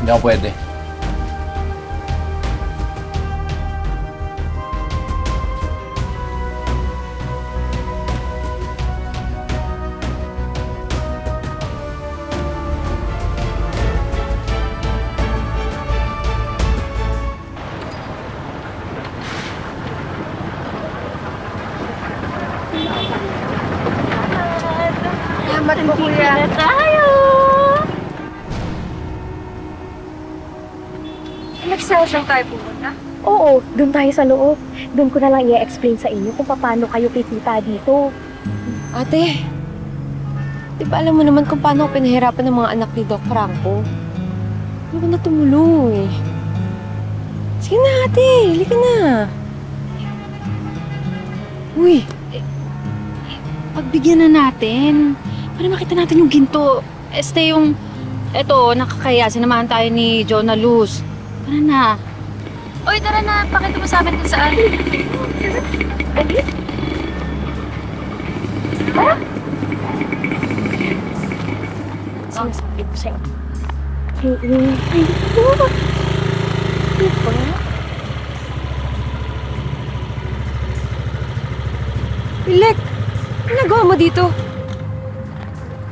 Hindi ako pwede. Salamat po, kuya. Na tayo! Nag-session tayo pumunta? Oo, doon tayo sa loob. Doon ko na lang i-explain sa inyo kung paano kayo kikita dito. Ate, di ba alam mo naman kung paano ako pinahirapan ng mga anak ni Doc Franco? Hindi ko na tumulong eh. Sige na ate, halika na. Uy, pagbigyan na natin. Para makita natin yung ginto. Eto, nakakaya. Sinamahan tayo ni Jonah Luz. Tara na. Uy, tara na. Pakita mo sa amin kung saan. Sinasabi ko sa'yo. Ay, ito. Diba? Pilek, ano nagawa mo dito?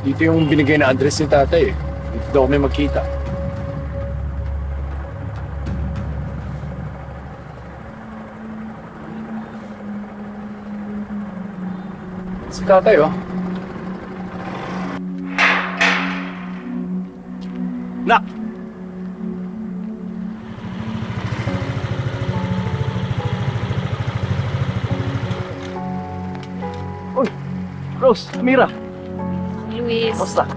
Dito yung binigay na address ni tatay eh. Dito daw kami magkita. Si tatay oh. Nak! Uy! Rose! Mira! Luis. Basta!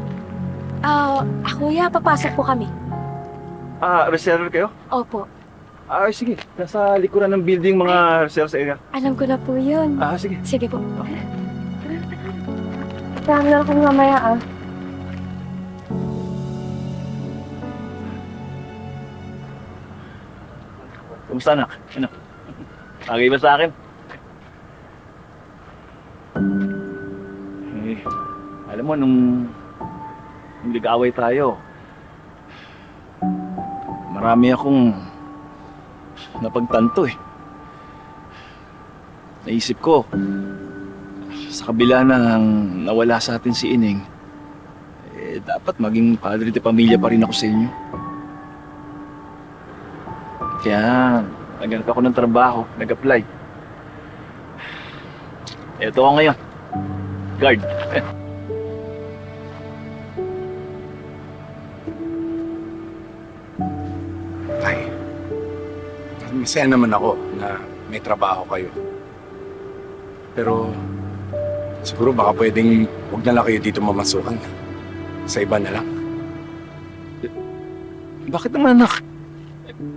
Kuya, papasok po kami. Reserve kayo? Opo. Sige. Nasa likuran ng building mga reserve sa area. Alam ko na po yun. Sige. Sige po. Kasama na ako mamaya Kumusta anak? Ano? Bagay ba sa akin? Alam mo, nung nag-away tayo, marami akong napagtanto eh. Naisip ko, sa kabila ng nawala sa atin si Ining, dapat maging padre de pamilya pa rin ako sa inyo. Kaya, naghanap ako ng trabaho, nag-apply. Eto ako ngayon. Guard. Ay, masaya naman ako na may trabaho kayo. Pero siguro baka pwedeng huwag na lang kayo dito mamasukan. Sa iba na lang. Bakit naman anak?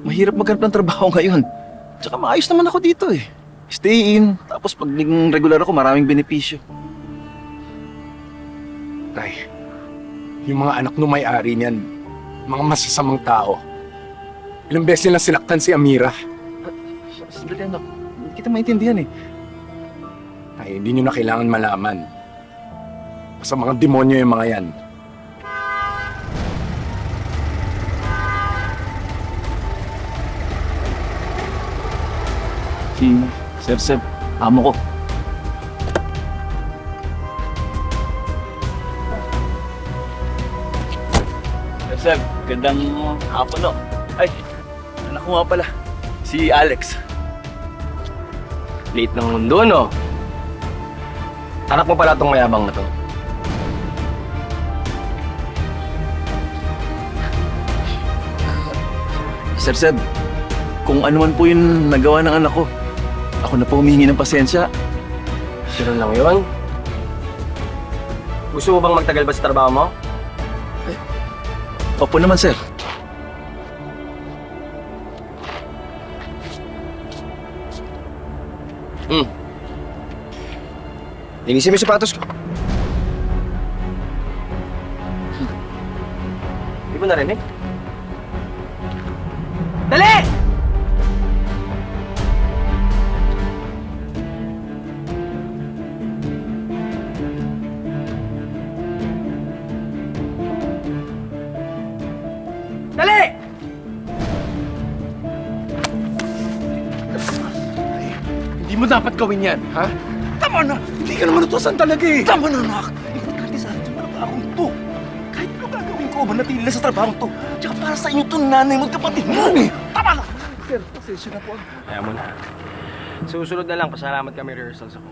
Mahirap maghanap ng trabaho ngayon. Tsaka maayos naman ako dito eh. Stay in, tapos pag naging regular ako, maraming benepisyo. Tay, yung mga anak no may-ari niyan, mga masasamang tao. Ilang beses nilang sinaktan si Amira. Sandali anak, hindi kita maintindihan eh. Tay, hindi nyo na kailangan malaman. Basta mga demonyo yung mga yan. Si Sir Seb, amo ko. Sir Seb, gandang hapon no. Ay, anak ko nga pala, si Alex. Late ng mundo, no? Anak mo pala tong mayabang na to. Sir Seb, kung ano man po yung nagawa ng anak ko, ako na po humingi ng pasensya. Sino lang yun? Gusto mo bang magtagal ba sa trabaho mo? Opo naman, sir. Linisin mo yung sapatos ko. Di mo narinig? Dali! Dali! mo dapat gawin yan, ha? Tama na! Hindi ka naman utusan talaga eh! Tama na, anak! Importante sa akin yung trabahong to. Kahit ano gagawin ko, manatili lang sa trabahong to. Tsaka para sa inyo to, nanay mo at kapatid mo. Tama na! Sir, pasensya na po. Ayaw mo na. Susunod na lang, pasalamat kami rehearsals ako.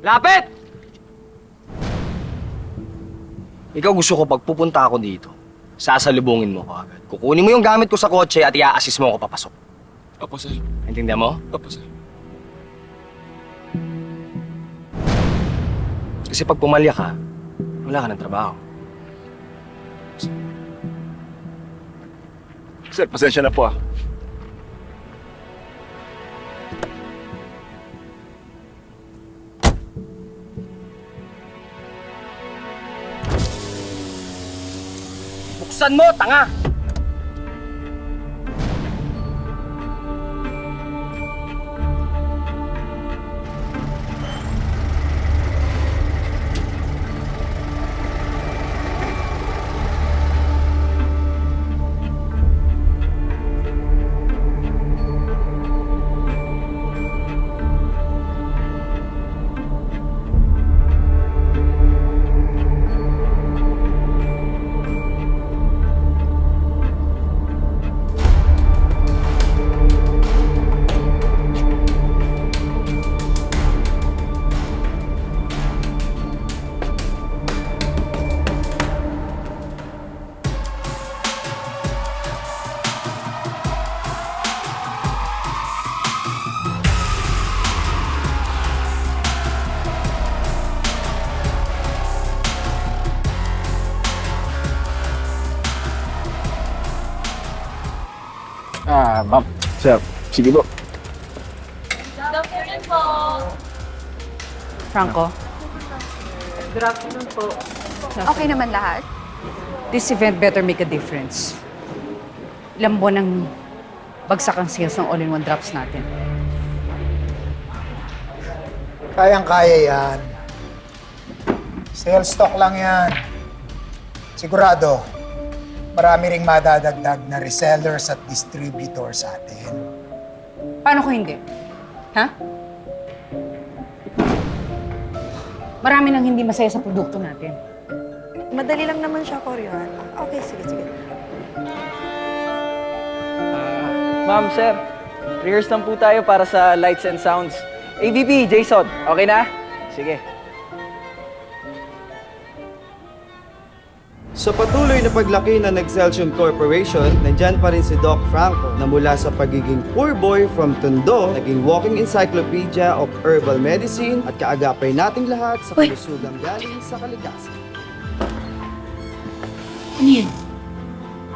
Lapit! Ikaw gusto ko pag pupunta ako dito, sasalubungin mo ko agad. Kukunin mo yung gamit ko sa kotse at i-assist mo ako papasok. Opo, sir. Intindihan mo? Opo, sir. Kasi pag pumalya ka, wala ka ng trabaho. Sir, pasensya na po ah. Buksan mo, tanga! Ma'am. Sir, sige po. Franco, Okay naman lahat? this event better make a difference. Ilang buwan ang bagsak ang sales ng all-in-one drops natin. Kayang-kaya yan. Sales stock lang yan. Sigurado, marami ring madadagdag na resellers at distributors sa atin. Paano kung hindi? Ha? Marami nang hindi masaya sa produkto natin. Madali lang naman siya, Koryon. Okay, sige. Ma'am, sir, rehearse lang po tayo para sa lights and sounds. AVP, Jason, okay na? Sige. Sa patuloy na paglaki ng Excelsior Corporation, nandyan pa rin si Doc Franco na mula sa pagiging poor boy from Tondo, naging walking encyclopedia of herbal medicine at kaagapay nating lahat sa kalusugang galing sa kalikasan. Ano yan?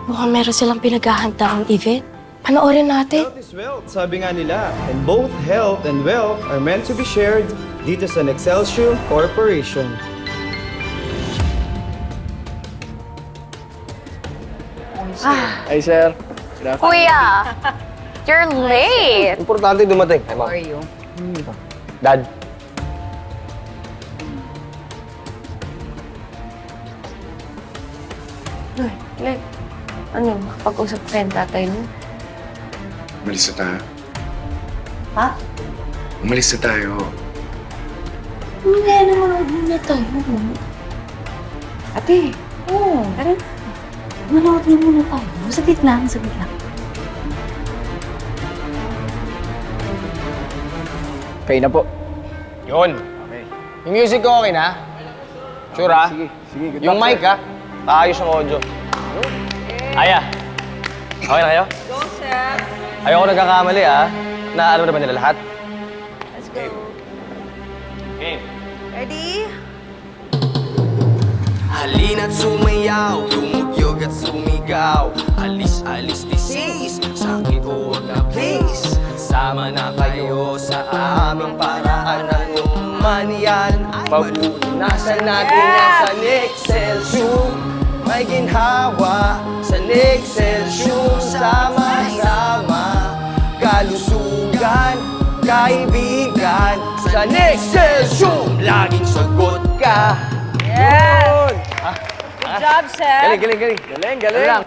Mukhang meron silang pinaghahandang event. Panoorin natin. Health is wealth, sabi nga nila. And both health and wealth are meant to be shared dito sa Excelsior Corporation. Hi, sir. Good afternoon. Kuya! You're late! Importante dumating. Ay, How ma'am. are you? Dad. Like, ano, makapag-usap kayo ng tatay mo? Umalis na tayo. Ha? Umalis na tayo. Hindi naman muna tayo. Ate, Oo. tara. Manood na muna tayo. Saglit lang. Okay na po. Yun. Okay. Yung music ko okay na? Sure ha? Sige, good Yung luck, mic ha? Ayos ang audio. Aya. Okay na kayo? Go, sir. Ayoko nagkakamali ha. Na alam na ba nila lahat? Let's go. Game. Ready? Halina't sumayaw, tumugyog at sumigaw. Alis-alis disease, sa akin ko wag na please. Sama na kayo sa aming paraan. Anuman yan ay malunasan natin yan sa Excelsior. May ginhawa sa Excelsior. Sama-sama, kalusugan, kaibigan. Sa Excelsior, laging sagot ka. Yun! Ha? job, Chef! Galing. Galing!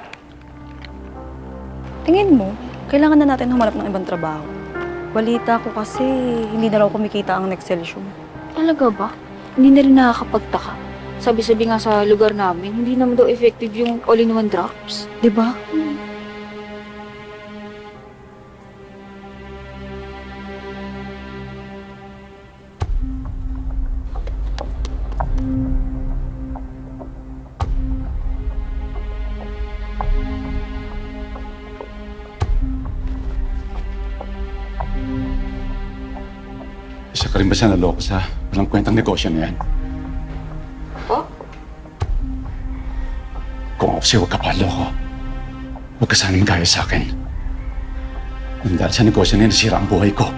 Tingin mo, kailangan na natin humanap ng ibang trabaho. Balita ko kasi hindi na raw kumikita ang Nexcelsior. Talaga ba? Hindi na rin nakakapagtaka. Sabi-sabi nga sa lugar namin, hindi naman daw effective yung all-in-one drops. Di ba? Isa ka rin ba siya naloko sa walang kwentang negosyo na yan? Kung ako siya, huwag ka pa loko. Huwag ka sana magaya sa akin. Nang dahil sa negosyo na yan, nasira ang buhay ko.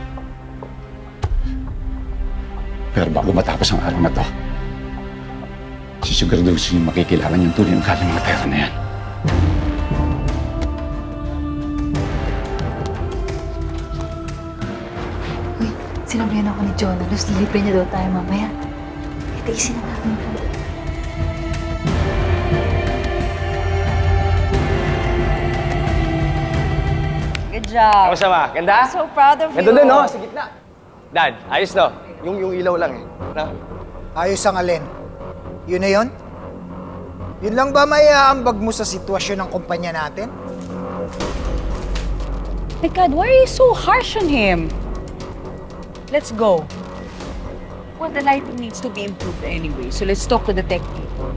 Pero bago matapos ang araw na to, sisiguraduhin yung makikilala niyong tuloy ng galing mga pera na yan. Sinabihan ako ni Jonah, libre niya daw tayo mamaya. Itaisin na natin ito. Good job! Kamusta ma? Ganda? I'm so proud of you. Ganda din, no? Sa gitna. Dad, ayos no? Yung ilaw lang eh. Na? Ayos ang alin. Yun na yun? Yun lang ba may aambag mo sa sitwasyon ng kumpanya natin? My God, why are you so harsh on him? Let's go. Well, the lighting needs to be improved anyway, so let's talk to the tech people.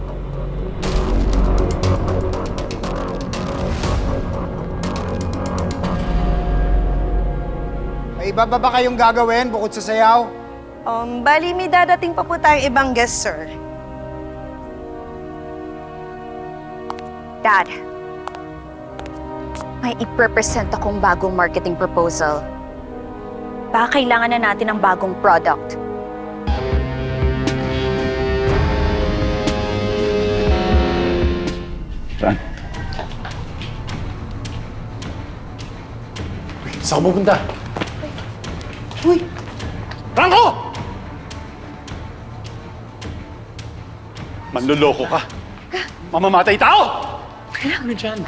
May iba ba kayong gagawin bukod sa sayaw? Bali, may dadating pa po tayong ibang guest, sir. Dad, may i-present akong bagong marketing proposal. Baka kailangan na natin ng bagong product. Saan? Saan ka pupunta? Uy! Franco! Manluloko ka. Mamamatay tao! Kailangan na dyan.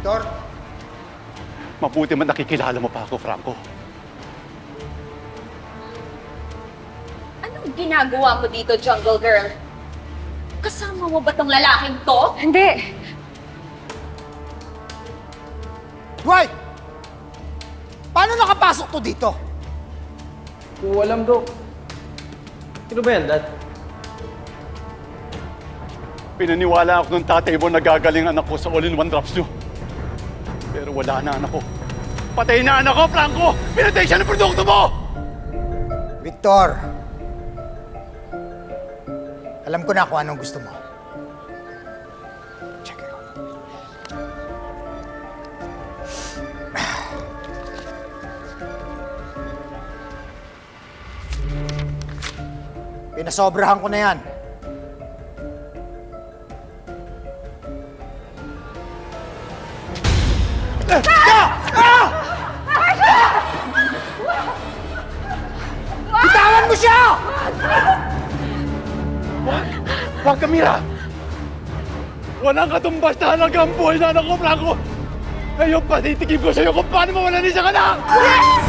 Victor, Mabuti man nakikilala mo pa ako, Franco. Anong ginagawa mo dito, Jungle Girl? Kasama mo ba tong lalaking to? Hindi. Dwight! Paano nakapasok to dito? Kung alam, Dok. Sino ba yan, Dad? Pinaniwala ako ng tatay mo na gagaling anak ko sa all-in-one drops nyo. Pero wala na anak ko. Patay na anak ko, Franco! Pinatay siya ng produkto mo! Victor, alam ko na kung anong gusto mo. Check it out. Pinasobrahan ko na yan. Bitawan mo siya! Wag, Camila! Walang katumbas na halagang buhay na anak ko, Franco! Ngayon, patitigim ko sa'yo kung paano mawalan isang anak! Yes!